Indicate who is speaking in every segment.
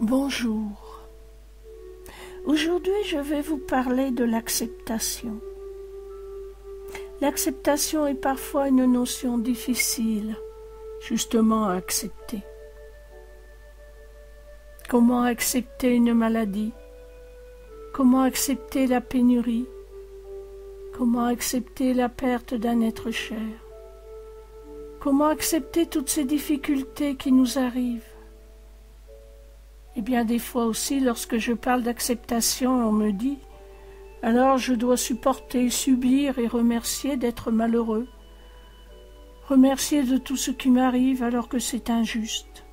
Speaker 1: Bonjour. Aujourd'hui, je vais vous parler de l'acceptation. L'acceptation est parfois une notion difficile, justement à accepter. Comment accepter une maladie? Comment accepter la pénurie? Comment accepter la perte d'un être cher? Comment accepter toutes ces difficultés qui nous arrivent? Et bien des fois aussi, lorsque je parle d'acceptation, on me dit « Alors je dois supporter, subir et remercier d'être malheureux, remercier de tout ce qui m'arrive alors que c'est injuste. »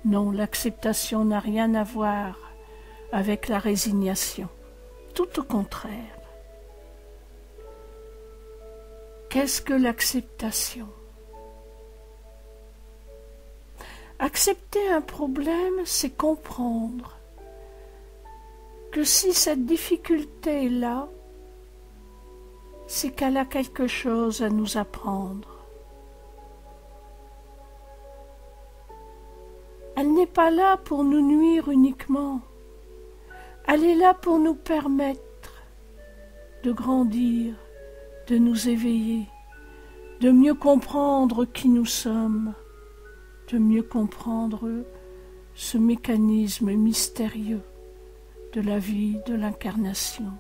Speaker 1: Non, l'acceptation n'a rien à voir avec la résignation, tout au contraire. Qu'est-ce que l'acceptation ? Accepter un problème, c'est comprendre que si cette difficulté est là, c'est qu'elle a quelque chose à nous apprendre. Elle n'est pas là pour nous nuire uniquement. Elle est là pour nous permettre de grandir, de nous éveiller, de mieux comprendre qui nous sommes, de mieux comprendre ce mécanisme mystérieux de la vie, de l'incarnation,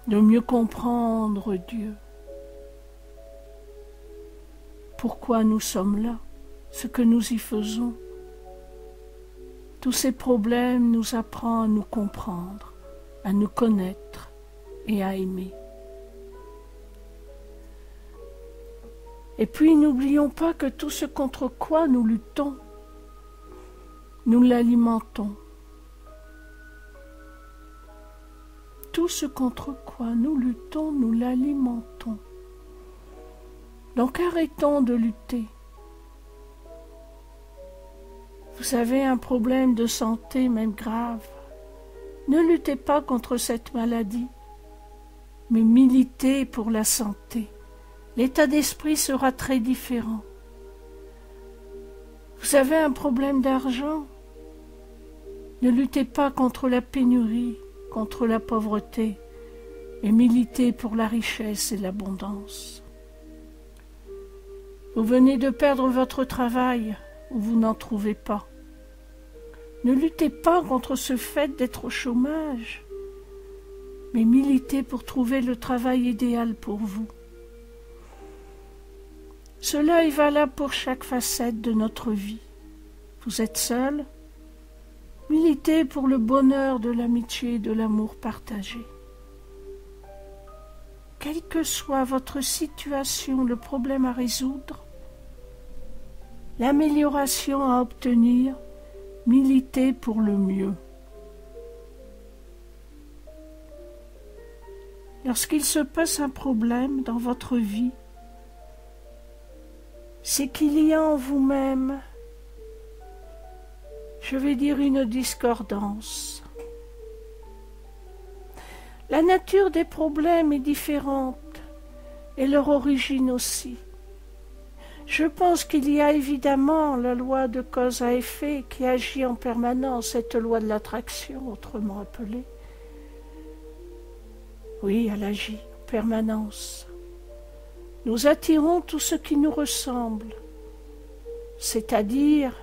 Speaker 1: de mieux comprendre Dieu. Pourquoi nous sommes là, ce que nous y faisons. Tous ces problèmes nous apprennent à nous comprendre, à nous connaître et à aimer. Et puis n'oublions pas que tout ce contre quoi nous luttons, nous l'alimentons. Tout ce contre quoi nous luttons, nous l'alimentons. Donc arrêtons de lutter. Vous avez un problème de santé, même grave. Ne luttez pas contre cette maladie, mais militez pour la santé. L'état d'esprit sera très différent. Vous avez un problème d'argent? Ne luttez pas contre la pénurie, contre la pauvreté, mais militez pour la richesse et l'abondance. Vous venez de perdre votre travail ou vous n'en trouvez pas. Ne luttez pas contre ce fait d'être au chômage, mais militez pour trouver le travail idéal pour vous. Cela est valable pour chaque facette de notre vie. Vous êtes seul? Militez pour le bonheur de l'amitié et de l'amour partagé. Quelle que soit votre situation, le problème à résoudre, l'amélioration à obtenir, militez pour le mieux. Lorsqu'il se passe un problème dans votre vie, c'est qu'il y a en vous-même, je vais dire, une discordance. La nature des problèmes est différente et leur origine aussi. Je pense qu'il y a évidemment la loi de cause à effet qui agit en permanence, cette loi de l'attraction, autrement appelée. Oui, elle agit en permanence. Nous attirons tout ce qui nous ressemble, c'est-à-dire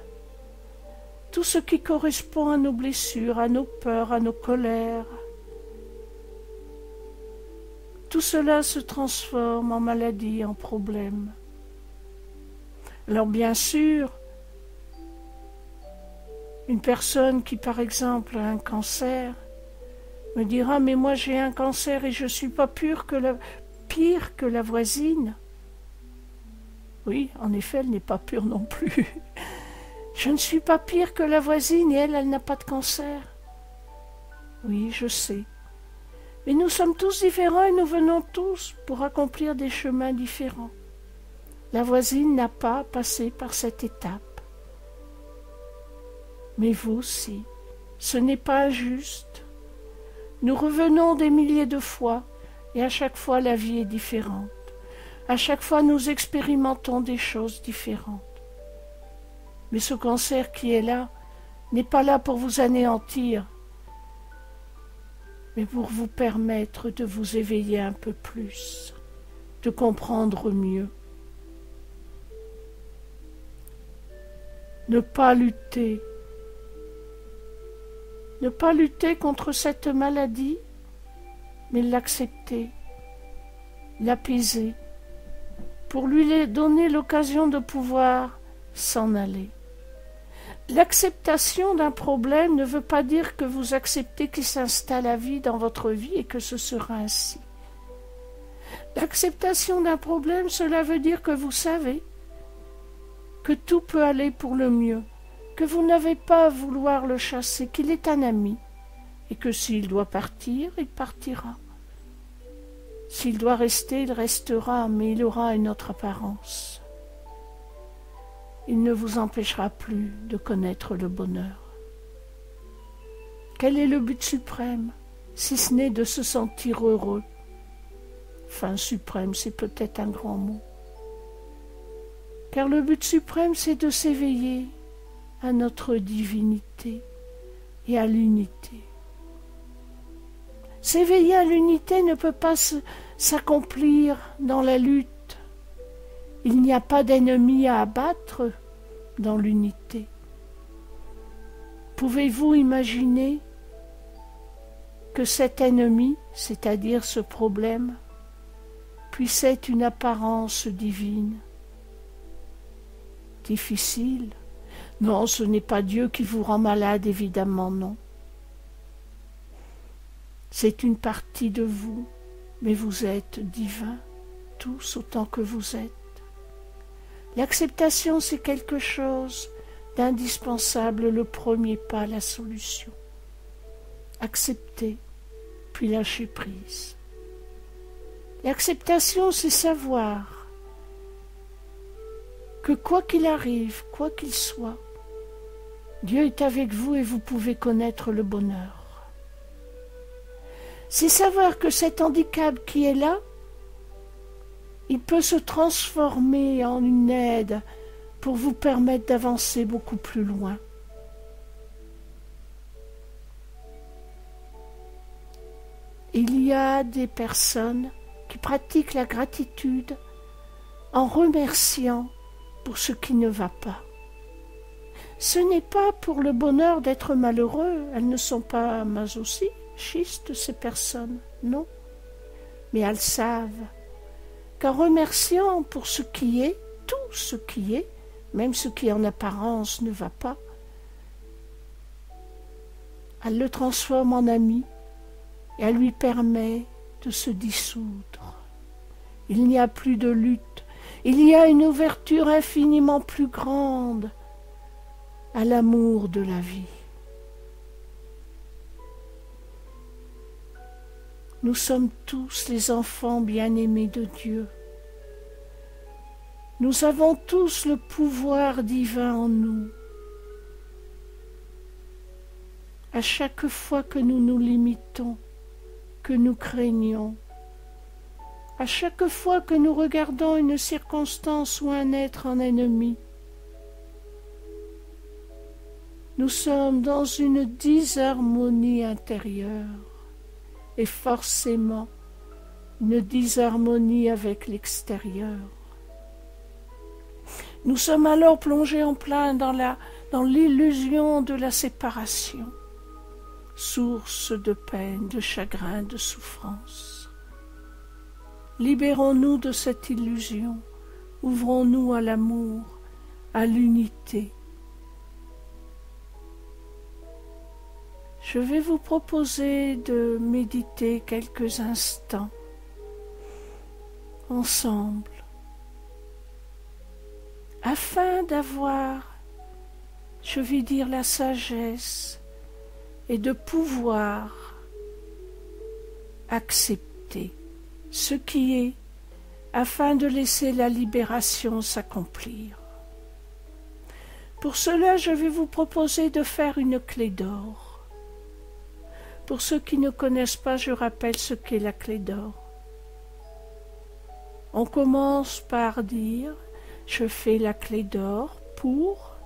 Speaker 1: tout ce qui correspond à nos blessures, à nos peurs, à nos colères. Tout cela se transforme en maladie, en problème. Alors bien sûr, une personne qui par exemple a un cancer me dira « mais moi j'ai un cancer et je ne suis pas pire que la voisine ». Oui, en effet, elle n'est pas pure non plus. Je ne suis pas pire que la voisine et elle n'a pas de cancer. Oui, je sais. Mais nous sommes tous différents et nous venons tous pour accomplir des chemins différents. La voisine n'a pas passé par cette étape. Mais vous aussi, ce n'est pas injuste. Nous revenons des milliers de fois et à chaque fois la vie est différente. À chaque fois nous expérimentons des choses différentes. Mais ce cancer qui est là n'est pas là pour vous anéantir, mais pour vous permettre de vous éveiller un peu plus, de comprendre mieux. Ne pas lutter contre cette maladie, mais l'accepter, l'apaiser, pour lui donner l'occasion de pouvoir s'en aller. L'acceptation d'un problème ne veut pas dire que vous acceptez qu'il s'installe à vie dans votre vie et que ce sera ainsi. L'acceptation d'un problème, cela veut dire que vous savez que tout peut aller pour le mieux, que vous n'avez pas à vouloir le chasser, qu'il est un ami, et que s'il doit partir, il partira. S'il doit rester, il restera, mais il aura une autre apparence. Il ne vous empêchera plus de connaître le bonheur. Quel est le but suprême, si ce n'est de se sentir heureux? Enfin, suprême, c'est peut-être un grand mot. Car le but suprême, c'est de s'éveiller à notre divinité et à l'unité. S'éveiller à l'unité ne peut pas s'accomplir dans la lutte. Il n'y a pas d'ennemi à abattre dans l'unité. Pouvez-vous imaginer que cet ennemi, c'est-à-dire ce problème, puisse être une apparence divine? Difficile. Non, ce n'est pas Dieu qui vous rend malade, évidemment non. C'est une partie de vous, mais vous êtes divins, tous autant que vous êtes. L'acceptation, c'est quelque chose d'indispensable, le premier pas, la solution. Accepter, puis lâcher prise. L'acceptation, c'est savoir que quoi qu'il arrive, quoi qu'il soit, Dieu est avec vous et vous pouvez connaître le bonheur. C'est savoir que cet handicap qui est là, il peut se transformer en une aide pour vous permettre d'avancer beaucoup plus loin. Il y a des personnes qui pratiquent la gratitude en remerciant pour ce qui ne va pas. Ce n'est pas pour le bonheur d'être malheureux, elles ne sont pas masochistes ces personnes, non. Mais elles savent qu'en remerciant pour ce qui est, tout ce qui est, même ce qui en apparence ne va pas, elle le transforme en ami et elle lui permet de se dissoudre. Il n'y a plus de lutte, il y a une ouverture infiniment plus grande à l'amour de la vie. Nous sommes tous les enfants bien-aimés de Dieu. Nous avons tous le pouvoir divin en nous. À chaque fois que nous nous limitons, que nous craignons, à chaque fois que nous regardons une circonstance ou un être en ennemi, nous sommes dans une disharmonie intérieure et forcément une disharmonie avec l'extérieur. Nous sommes alors plongés en plein dans l'illusion de la séparation, source de peine, de chagrin, de souffrance. Libérons-nous de cette illusion, ouvrons-nous à l'amour, à l'unité. Je vais vous proposer de méditer quelques instants ensemble afin d'avoir, je vais dire, la sagesse et de pouvoir accepter ce qui est afin de laisser la libération s'accomplir. Pour cela, je vais vous proposer de faire une clé d'or. Pour ceux qui ne connaissent pas, je rappelle ce qu'est la clé d'or. On commence par dire « je fais la clé d'or pour »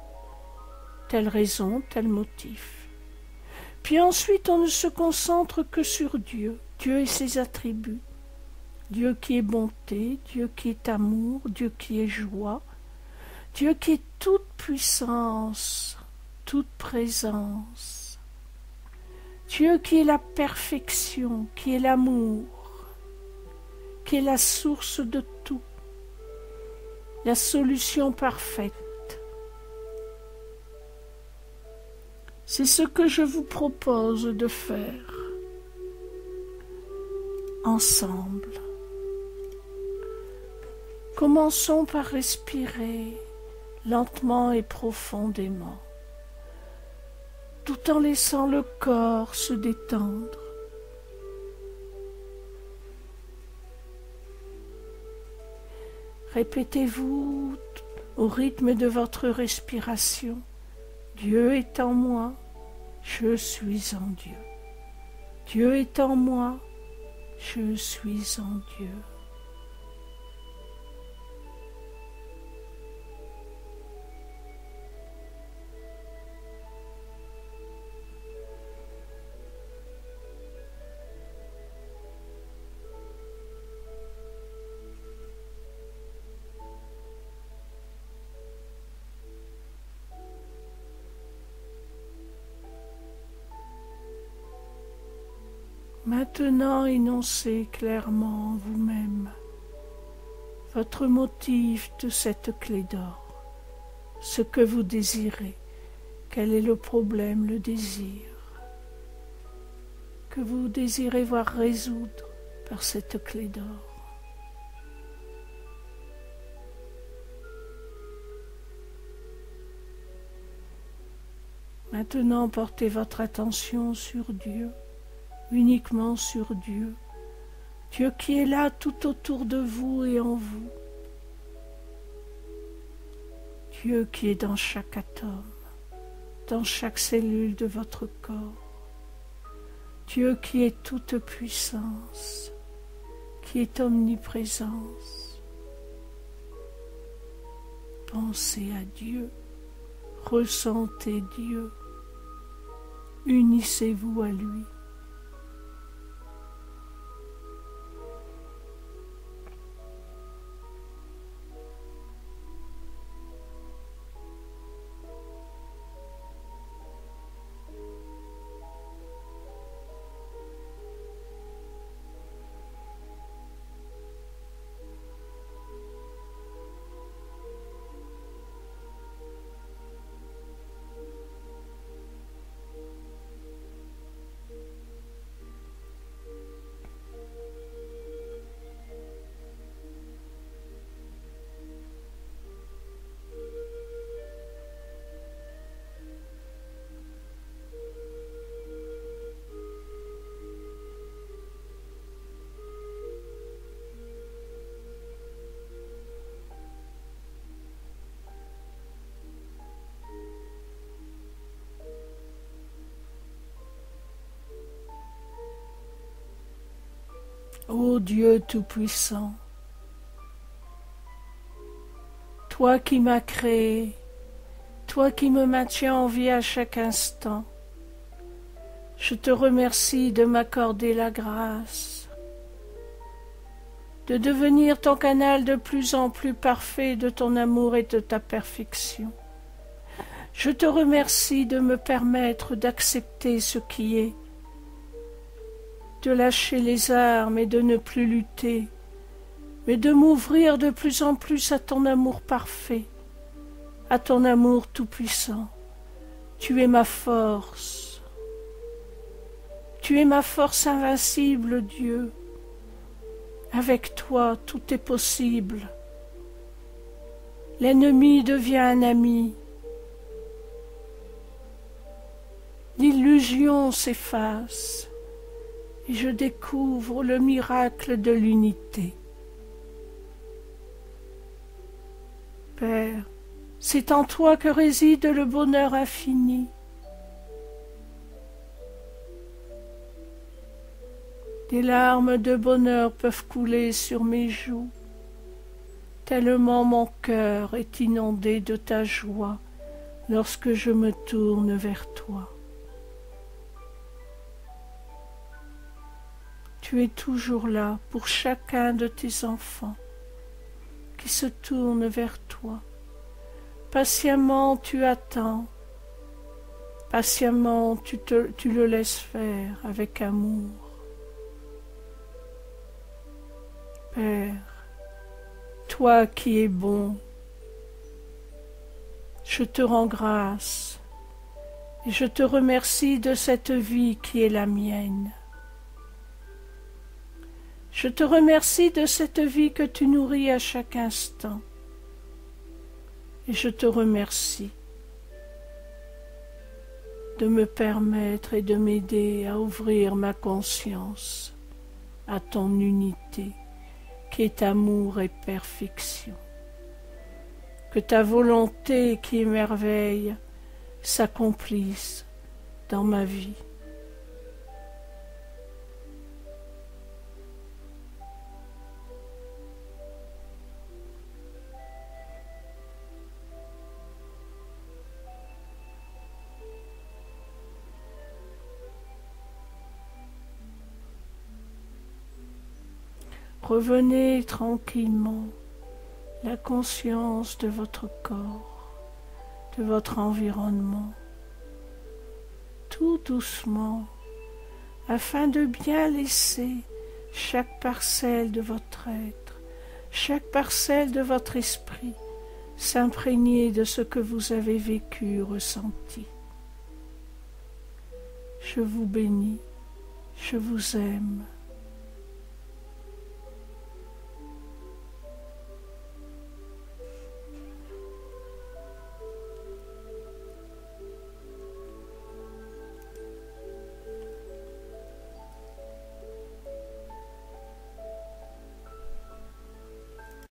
Speaker 1: telle raison, tel motif. Puis ensuite, on ne se concentre que sur Dieu, Dieu et ses attributs. Dieu qui est bonté, Dieu qui est amour, Dieu qui est joie, Dieu qui est toute puissance, toute présence. Dieu qui est la perfection, qui est l'amour, qui est la source de tout, la solution parfaite. C'est ce que je vous propose de faire ensemble. Commençons par respirer lentement et profondément, tout en laissant le corps se détendre. Répétez-vous au rythme de votre respiration: Dieu est en moi, je suis en Dieu. Dieu est en moi, je suis en Dieu. Maintenant, énoncez clairement vous-même votre motif de cette clé d'or, ce que vous désirez, quel est le problème, le désir, que vous désirez voir résoudre par cette clé d'or. Maintenant, portez votre attention sur Dieu, uniquement sur Dieu, Dieu qui est là tout autour de vous et en vous, Dieu qui est dans chaque atome, dans chaque cellule de votre corps, Dieu qui est toute puissance, qui est omniprésence. Pensez à Dieu, ressentez Dieu, unissez-vous à lui. Ô Dieu Tout-Puissant, toi qui m'as créé, toi qui me maintiens en vie à chaque instant, je te remercie de m'accorder la grâce, de devenir ton canal de plus en plus parfait de ton amour et de ta perfection. Je te remercie de me permettre d'accepter ce qui est, de lâcher les armes et de ne plus lutter, mais de m'ouvrir de plus en plus à ton amour parfait, à ton amour tout-puissant. Tu es ma force. Tu es ma force invincible, Dieu. Avec toi, tout est possible. L'ennemi devient un ami. L'illusion s'efface. Et je découvre le miracle de l'unité. Père, c'est en toi que réside le bonheur infini. Des larmes de bonheur peuvent couler sur mes joues, tellement mon cœur est inondé de ta joie, lorsque je me tourne vers toi. Tu es toujours là pour chacun de tes enfants qui se tournent vers toi. Patiemment tu attends, patiemment tu le laisses faire avec amour. Père, toi qui es bon, je te rends grâce et je te remercie de cette vie qui est la mienne. Je te remercie de cette vie que tu nourris à chaque instant. Et je te remercie de me permettre et de m'aider à ouvrir ma conscience à ton unité, qui est amour et perfection. Que ta volonté qui émerveille s'accomplisse dans ma vie. Revenez tranquillement, la conscience de votre corps, de votre environnement, tout doucement, afin de bien laisser chaque parcelle de votre être, chaque parcelle de votre esprit s'imprégner de ce que vous avez vécu, ressenti. Je vous bénis, je vous aime.